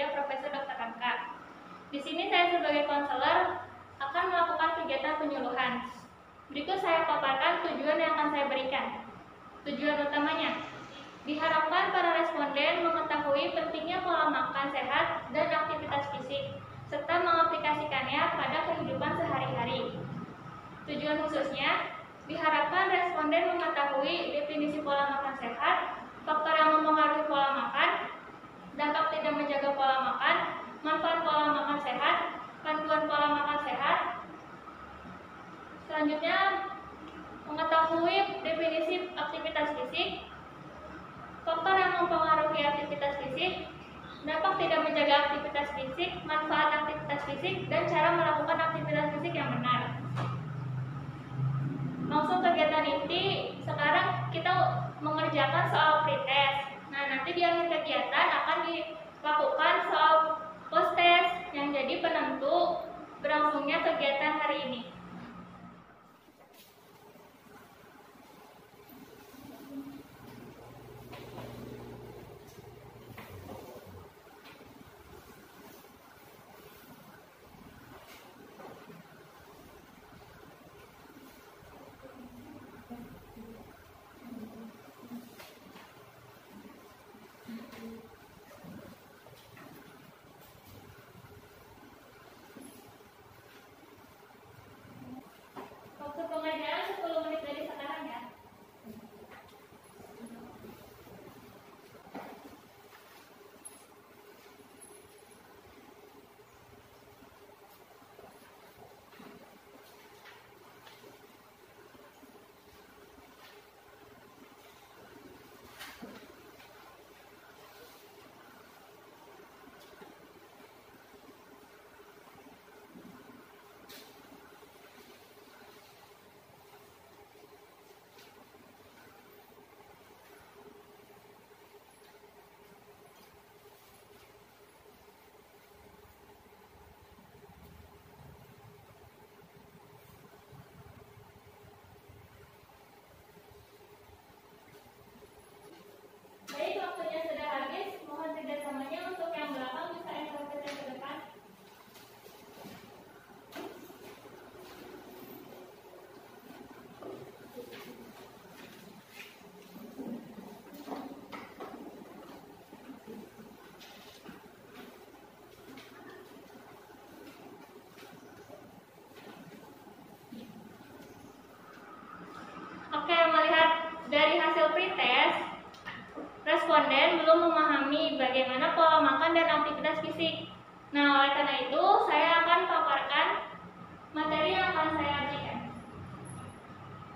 Mulia Profesor Dr. Hamka. Di sini saya sebagai konselor akan melakukan kegiatan penyuluhan. Berikut saya paparkan tujuan yang akan saya berikan. Tujuan utamanya, diharapkan para responden mengetahui pentingnya pola makan sehat dan aktivitas fisik, serta mengaplikasikannya pada kehidupan sehari-hari. Tujuan khususnya, diharapkan responden mengetahui definisi pola makan sehat, faktor yang mempengaruhi pola makan, dampak tidak menjaga pola makan, manfaat pola makan sehat, panduan pola makan sehat. Selanjutnya, mengetahui definisi aktivitas fisik, faktor yang mempengaruhi aktivitas fisik, dampak tidak menjaga aktivitas fisik, manfaat aktivitas fisik, dan cara melakukan aktivitas fisik yang benar. Langsung kegiatan inti, sekarang kita mengerjakan soal pretest. Nah, nanti di akhir kegiatan akan dilakukan soal post-test yang jadi penentu berlangsungnya kegiatan hari ini. Waktu pengajaran 10 menit dari sekarang ya. Baik, waktunya sudah habis. Mohon kerjasamanya untuk yang belakang bisa estafet ke depan. Oke, melihat dari hasil pretest, responden belum memahami bagaimana pola makan dan aktivitas fisik. Nah, oleh karena itu, saya akan paparkan materi yang akan saya ajikan.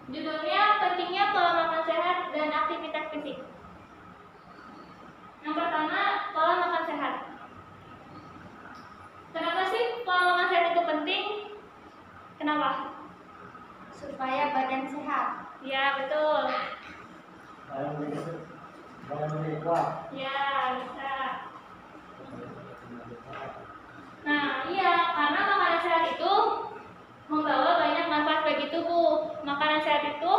Judulnya, pentingnya pola makan sehat dan aktivitas fisik. Yang pertama, pola makan sehat. Kenapa sih pola makan sehat itu penting? Kenapa? Supaya badan sehat. Ya, betul. Badan lebih kuat. Ya, bisa. Nah, iya, karena makanan sehat itu membawa banyak manfaat bagi tubuh. Makanan sehat itu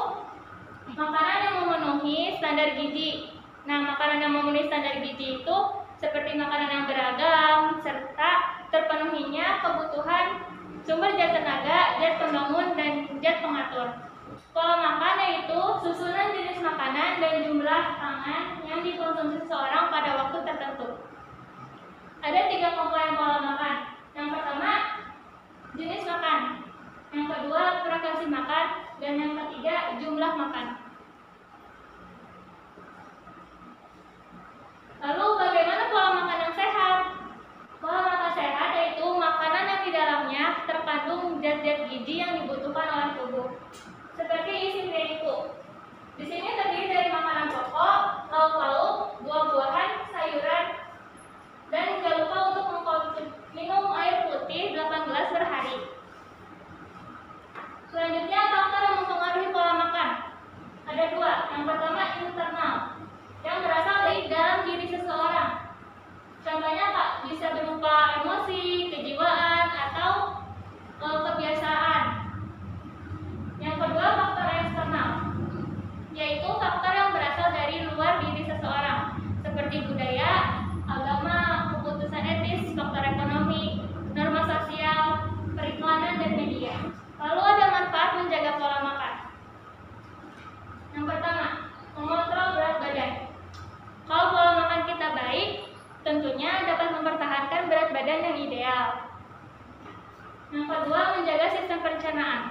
makanan yang memenuhi standar gizi. Nah, makanan yang memenuhi standar gizi itu seperti makanan yang beragam, serta terpenuhinya kebutuhan sumber zat tenaga, zat pembangun, dan zat pengatur. Pola makan yaitu susunan jenis makanan dan jumlah pangan yang dikonsumsi seseorang pada waktu tertentu. Ada 3 komponen pola makan. Yang pertama, jenis makan. Yang kedua, frekuensi makan. Dan yang ketiga, jumlah makan. Lalu bagaimana pola makan yang sehat? Pola makan sehat yaitu makanan yang di dalamnya terkandung zat-zat gizi yang dibutuhkan oleh tubuh. Seperti isi berikut. Di sini terdiri dari makanan pokok, lauk-lauk, buah-buahan, sayuran, dan jangan lupa untuk minum air putih 8 gelas per hari. Selanjutnya, faktor yang mempengaruhi pola makan. Ada 2. Yang pertama, internal, yang berasal dari dalam diri seseorang. Contohnya Pak, bisa berupa emosi, kejiwaan, atau kebiasaan. Yang kedua, faktor eksternal, yaitu faktor yang berasal dari luar diri seseorang, seperti budaya, agama, keputusan etik, Yang kedua, menjaga sistem pencernaan.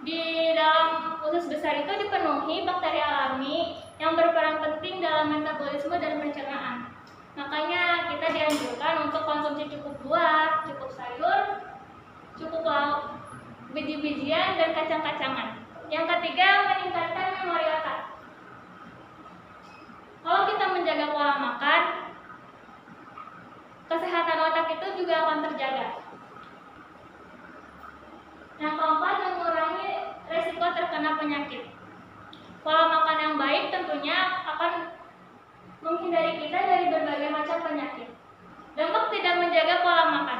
Di dalam usus besar itu dipenuhi bakteri alami yang berperan penting dalam metabolisme dan pencernaan. Makanya kita dianjurkan untuk konsumsi cukup buah, cukup sayur, cukup lauk, biji-bijian, dan kacang-kacangan. Yang ketiga, meningkatkan memori otak. Kalau kita menjaga pola makan, kesehatan otak itu juga akan terjaga. Yang keempat, mengurangi resiko terkena penyakit. Pola makan yang baik tentunya akan menghindari kita dari berbagai macam penyakit. Dampak tidak menjaga pola makan.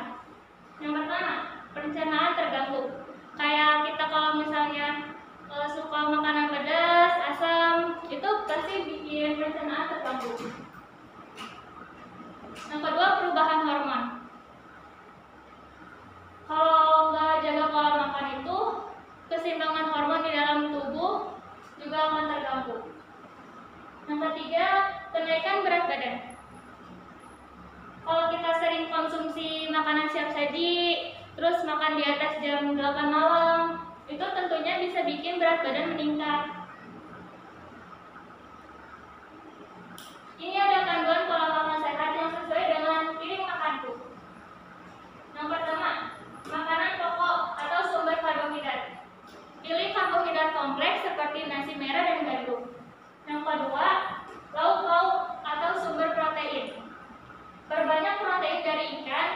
Yang pertama, pencernaan terganggu. Kayak kita kalau misalnya suka makanan pedas, asam, itu pasti bikin pencernaan terganggu. Yang kedua, perubahan hormon. Kalau nggak jaga pola makan itu, keseimbangan hormon di dalam tubuh juga akan terganggu. Yang ketiga, kenaikan berat badan. Kalau kita sering konsumsi makanan siap saji, terus makan di atas jam 8 malam, itu tentunya bisa bikin berat badan meningkat. Ini ada panduan pola makan sehat yang sesuai dengan piring makanku. Yang pertama, makanan pokok atau sumber karbohidrat. Pilih karbohidrat kompleks seperti nasi merah dan gandum. Yang kedua, lauk-lauk atau sumber protein. Perbanyak protein dari ikan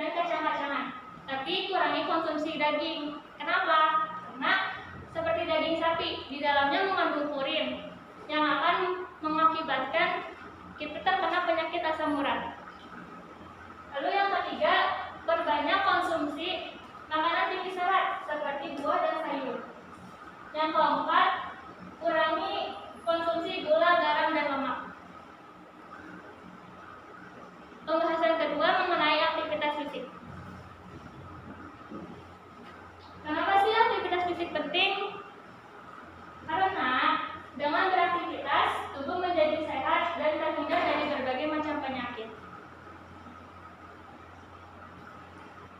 dan kacang-kacangan, tapi kurangi konsumsi daging. Kenapa? Karena seperti daging sapi, di dalamnya mengandung purin yang akan mengakibatkan kita terkena penyakit asam urat. Lalu yang ketiga, perbanyak konsumsi makanan tinggi serat seperti buah dan sayur. Yang keempat, kurangi konsumsi gula, garam, dan lemak. Pembahasan kedua mengenai aktivitas fisik. Kenapa sih aktivitas fisik penting? Karena dengan beraktivitas, tubuh menjadi sehat dan terhindar dari berbagai macam penyakit.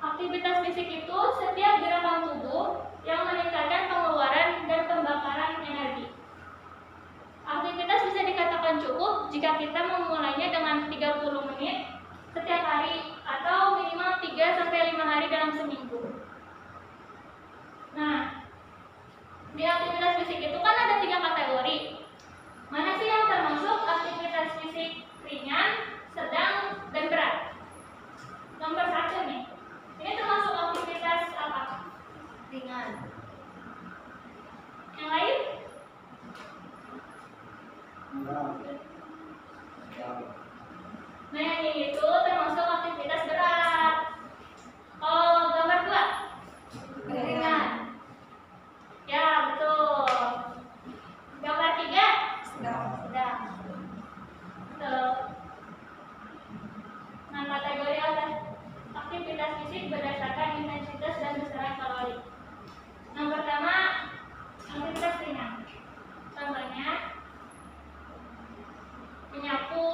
Aktivitas fisik itu setiap gerakan tubuh yang meningkatkan pengeluaran dan pembakaran energi. Aktivitas bisa dikatakan cukup jika kita memulainya dengan 30 menit setiap hari atau minimal 3-5 hari dalam seminggu. Nah, di aktivitas fisik itu kan ada 3 kategori. Mana sih yang termasuk aktivitas fisik ringan, sedang, dan berat? Nomor 1 nih. Ini termasuk aktivitas apa? Ringan. Yang lain? Nah, yang ini itu termasuk aktivitas berat. Oh, gambar 2. Ringan. Ya, betul. Gambar 3. Sedang. Betul. Nah, kategori aktivitas fisik berdasarkan intensitas dan besaran kalori. Yang pertama, aktivitas ringan. Contohnya, menyapu,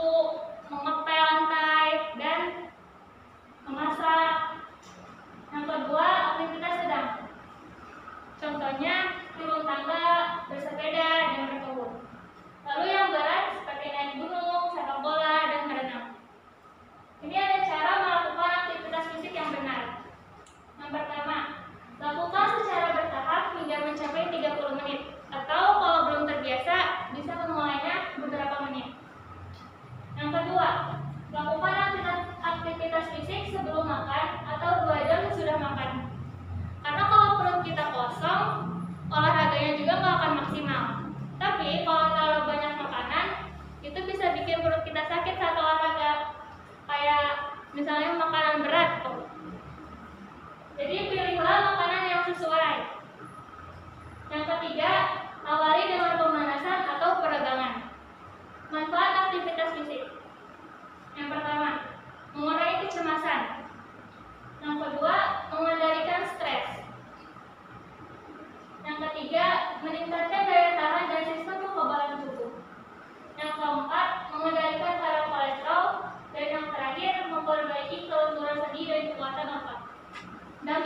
mengepel lantai, dan memasak. Yang kedua, aktivitas sedang. Contohnya, turun tangga, bersepeda, dan berkebun. Lalu yang berat seperti naik gunung, sepak bola, dan berenang. Ini ada cara melakukan aktivitas fisik yang benar. Yang pertama, lakukan secara bertahap hingga mencapai 30 menit. Atau kalau belum terbiasa, bisa memulainya beberapa menit. Yang kedua, lakukan aktivitas fisik sebelum makan atau 2 jam sesudah makan. Karena kalau perut kita kosong, olahraganya juga nggak akan maksimal. Tapi kalau terlalu banyak makanan, itu bisa bikin perut kita sakit saat olahraga. Kayak misalnya makanan berat. Jadi pilihlah makanan yang sesuai. Yang ketiga, awali dengan pemanasan atau peregangan. Manfaat aktivitas fisik. Yang pertama, mengurangi kecemasan. Yang kedua, mengendalikan stres. Yang ketiga, meningkatkan daya tahan dan sistem kekebalan tubuh. Yang keempat, mengendalikan kadar kolesterol. Dan yang terakhir, memperbaiki kelenturan sendi dan kekuatan otot. Dan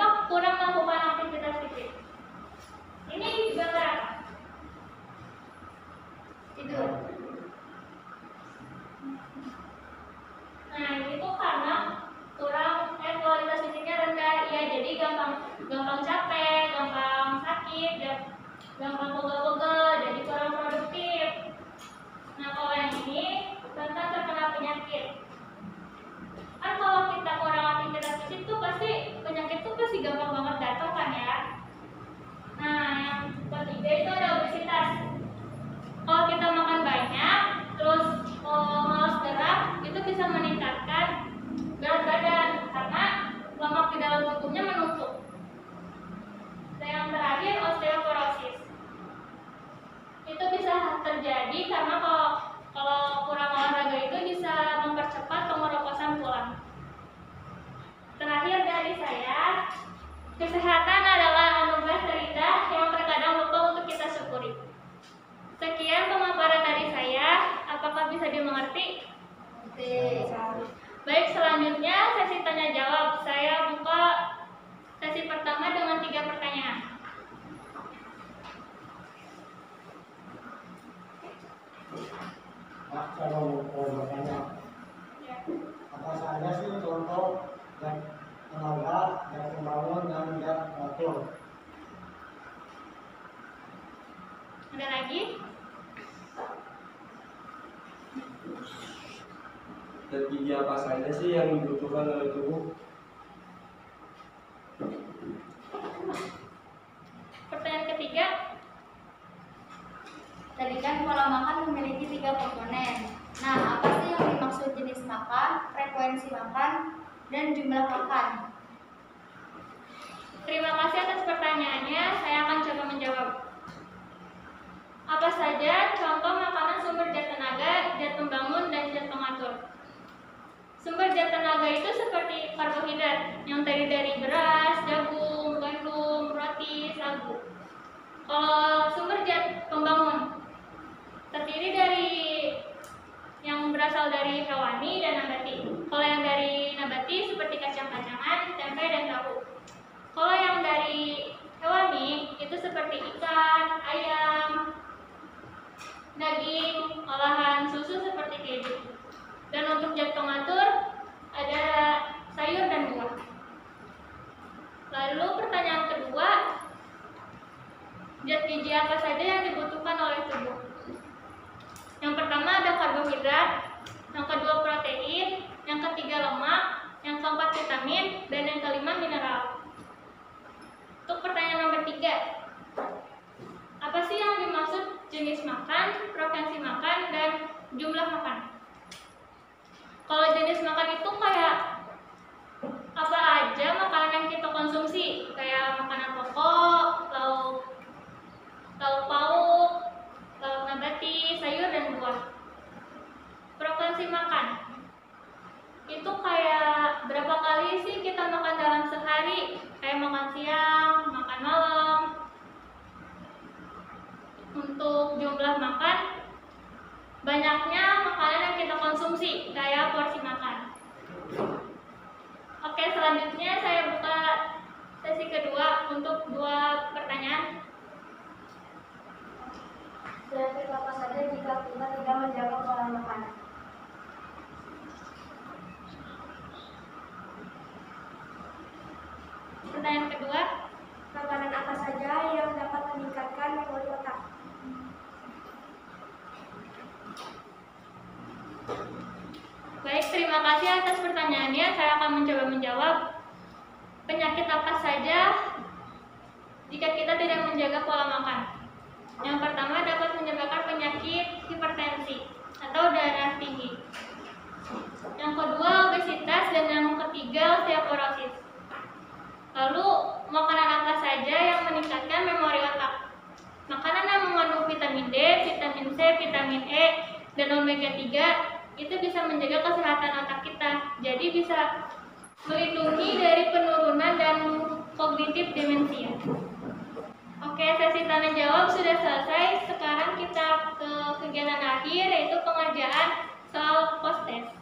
Kesehatan adalah anugerah derita yang terkadang lupa untuk kita syukuri. Sekian pemaparan dari saya, apakah bisa dimengerti? Baik, selanjutnya sesi tanya jawab. Saya buka sesi pertama dengan 3 pertanyaan. Pak, saya mau bertanya, apa saja sih contoh dan tenaga dan pembangun dan atur? Ada lagi? Dan gizi apa saja sih yang dibutuhkan oleh tubuh? Pertanyaan ketiga. Tadi kan pola makan memiliki 3 komponen. Nah, apa sih yang dimaksud jenis makan, frekuensi makan, dan jumlah makan? Terima kasih atas pertanyaannya, saya akan coba menjawab. Apa saja contoh makanan sumber zat tenaga, zat pembangun, dan zat pengatur? Sumber zat tenaga itu seperti karbohidrat yang terdiri dari beras, jagung, gandum, roti, sagu. Kalau sumber zat pembangun terdiri dari yang berasal dari hewani dan nabati. Kalau yang dari nabati seperti kacang-kacangan, tempe, dan tahu. Kalau yang dari hewani itu seperti ikan, ayam, daging, olahan susu seperti keju. Dan untuk zat pengatur ada sayur dan buah. Lalu pertanyaan kedua, zat gizi apa saja yang dibutuhkan oleh tubuh? Yang pertama ada karbohidrat, yang kedua protein, yang ketiga lemak, yang keempat vitamin, dan yang kelima mineral. Untuk pertanyaan nomor 3, apa sih yang dimaksud jenis makan, frekuensi makan, dan jumlah makan? Kalau jenis makan itu kayak apa aja makanan yang kita konsumsi, kayak makanan pokok, lauk pauk, lauk nabati, sayur, dan buah. Frekuensi makan itu kayak berapa kali sih kita makan dalam sehari, kayak makan siang, makan malam. Untuk jumlah makan, banyaknya makanan yang kita konsumsi, kayak porsi makan. Oke, selanjutnya saya buka sesi kedua untuk 2 pertanyaan. Penyakit apa saja jika kita tidak menjaga pola makan? Pertanyaan kedua, Makanan apa saja yang dapat meningkatkan memori otak? baik, terima kasih atas pertanyaannya. Saya akan mencoba menjawab. Penyakit apa saja jika kita tidak menjaga pola makan? Yang pertama dapat menyebabkan penyakit hipertensi atau darah tinggi. Yang kedua obesitas, dan yang ketiga osteoporosis. Lalu makanan apa saja yang meningkatkan memori otak? Makanan yang mengandung vitamin D, vitamin C, vitamin E, dan omega 3 itu bisa menjaga kesehatan otak kita. Jadi bisa melindungi dari penurunan dan kognitif demensia. Oke, sesi tanya jawab sudah selesai. Sekarang kita ke kegiatan akhir, yaitu pengerjaan soal post test.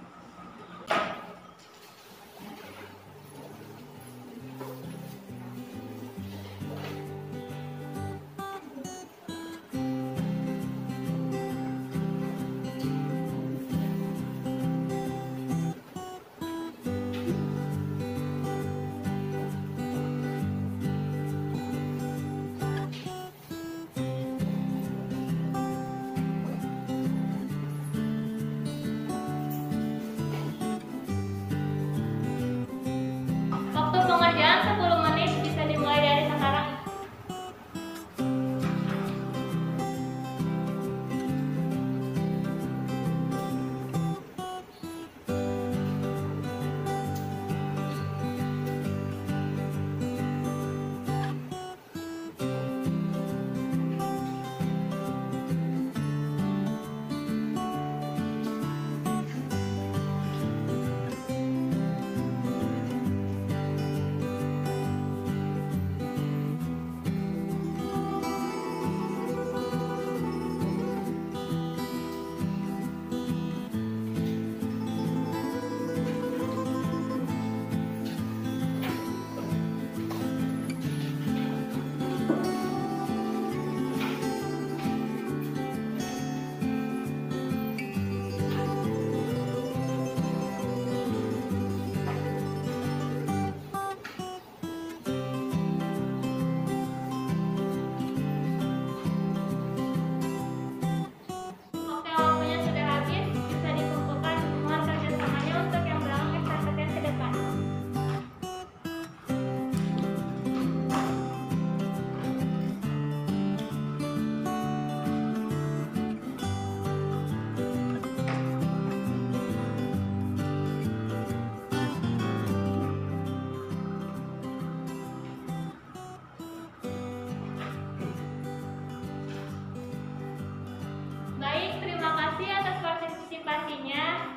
partisipasinya